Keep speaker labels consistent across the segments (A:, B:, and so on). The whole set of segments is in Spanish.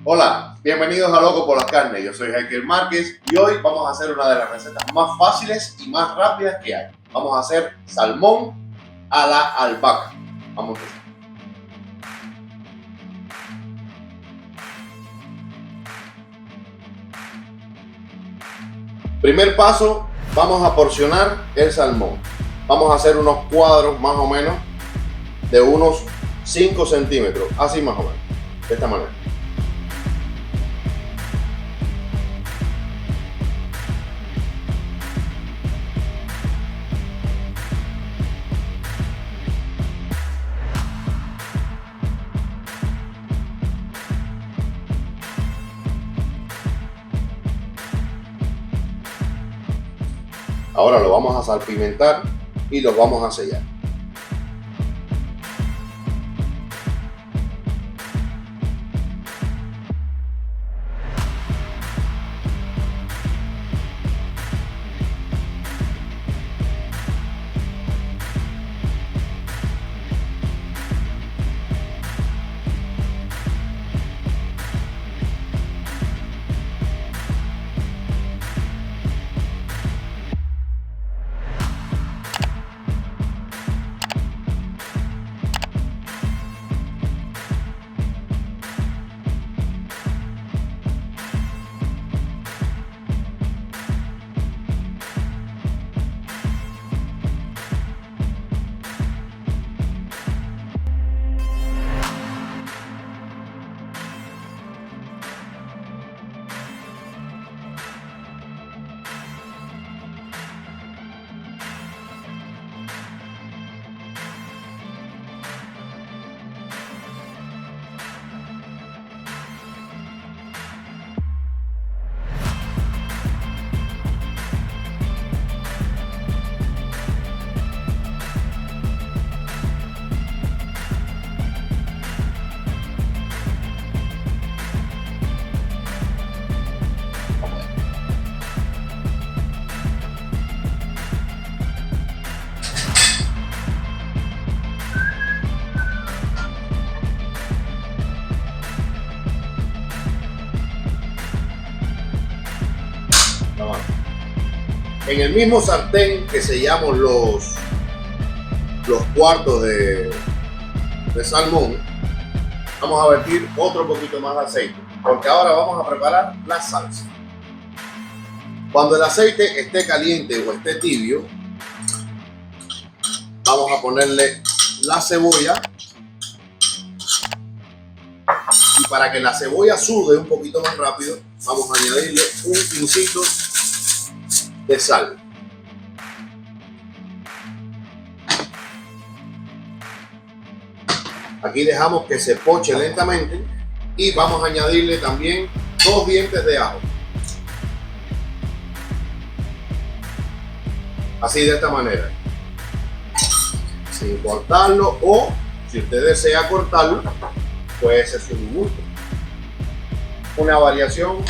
A: Hola, bienvenidos a Loco por las Carnes. Yo soy Heikel Márquez y hoy vamos a hacer una de las recetas más fáciles y más rápidas que hay. Vamos a hacer salmón a la albahaca. Vamos a empezar. Primer paso, vamos a porcionar el salmón. Vamos a hacer unos cuadros más o menos de unos 5 centímetros, así más o menos, de esta manera. Ahora lo vamos a salpimentar y lo vamos a sellar. En el mismo sartén que sellamos los cuartos de salmón, vamos a vertir otro poquito más de aceite, porque ahora vamos a preparar la salsa. Cuando el aceite esté caliente o esté tibio, vamos a ponerle la cebolla, y para que la cebolla sude un poquito más rápido, vamos a añadirle un pincito de sal. Aquí dejamos que se poche lentamente y vamos a añadirle también 2 dientes de ajo. Así, de esta manera, sin cortarlo, o si usted desea cortarlo, pues es un gusto. Una variación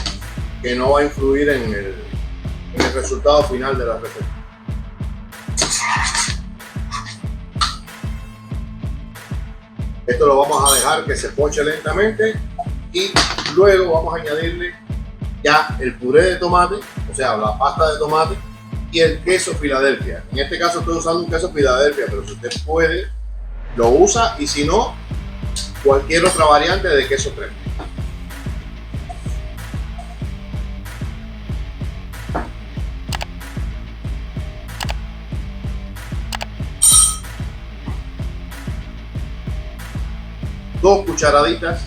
A: que no va a influir en el resultado final de la receta. Esto lo vamos a dejar que se poche lentamente y luego vamos a añadirle ya el puré de tomate, o sea, la pasta de tomate y el queso Filadelfia. En este caso estoy usando un queso Filadelfia, pero si usted puede, lo usa, y si no, cualquier otra variante de queso crema. Dos cucharaditas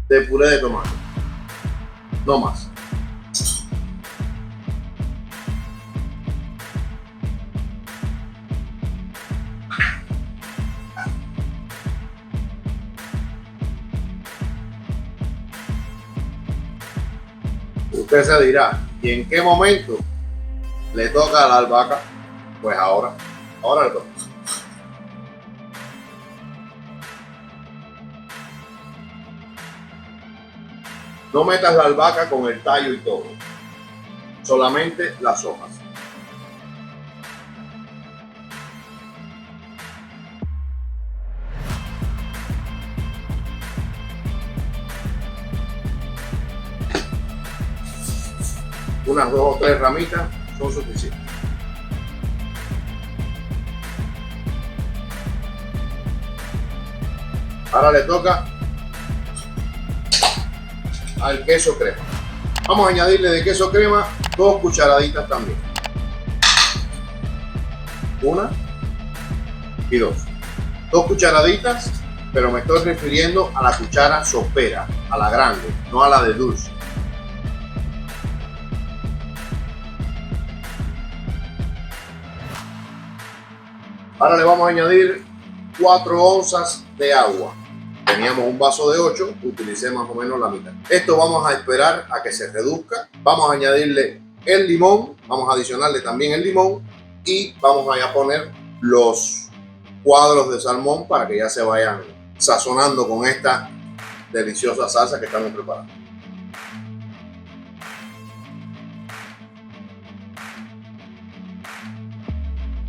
A: de puré de tomate, no más. Usted se dirá, ¿y en qué momento le toca a la albahaca? Pues ahora le toca. No metas la albahaca con el tallo y todo, solamente las hojas. unas 2 o 3 ramitas son suficientes. Ahora le toca al queso crema. Vamos a añadirle de queso crema 2 cucharaditas también. 1 y 2. 2 cucharaditas, pero me estoy refiriendo a la cuchara sopera, a la grande, no a la de dulce. Ahora le vamos a añadir 4 onzas de agua. Teníamos un vaso de 8, utilicé más o menos la mitad. Esto vamos a esperar a que se reduzca. Vamos a añadirle el limón, vamos a adicionarle también el limón y vamos a poner los cuadros de salmón para que ya se vayan sazonando con esta deliciosa salsa que estamos preparando.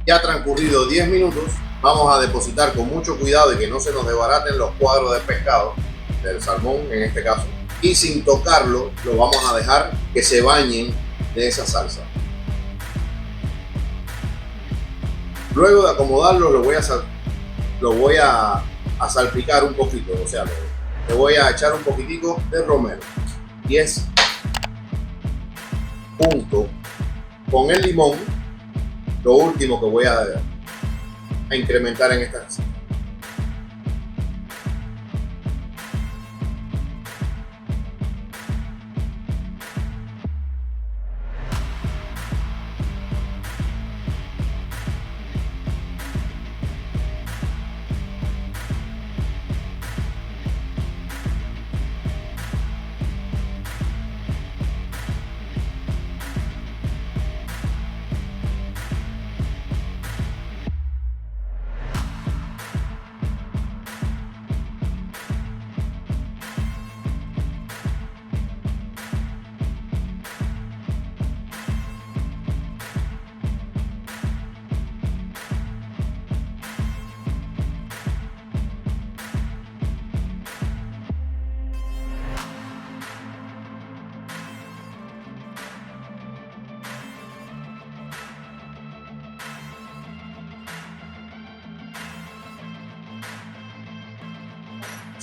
A: Ya transcurrido 10 minutos, vamos a depositar con mucho cuidado y que no se nos desbaraten los cuadros de pescado, del salmón en este caso, y sin tocarlo lo vamos a dejar que se bañen de esa salsa. Luego de acomodarlo lo voy a salpicar un poquito, o sea, le voy a echar un poquitico de romero, y es junto con el limón lo último que voy a incrementar en esta receta.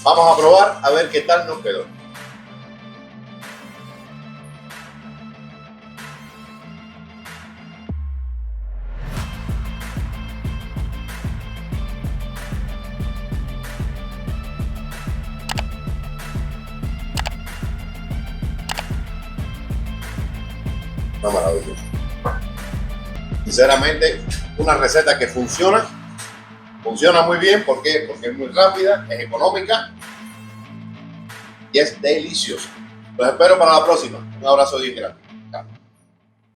A: Vamos a probar a ver qué tal nos quedó. Está maravilloso. Sinceramente, una receta que funciona muy bien. ¿Por qué? Porque es muy rápida, es económica y es deliciosa. Los espero para la próxima. Un abrazo bien grande.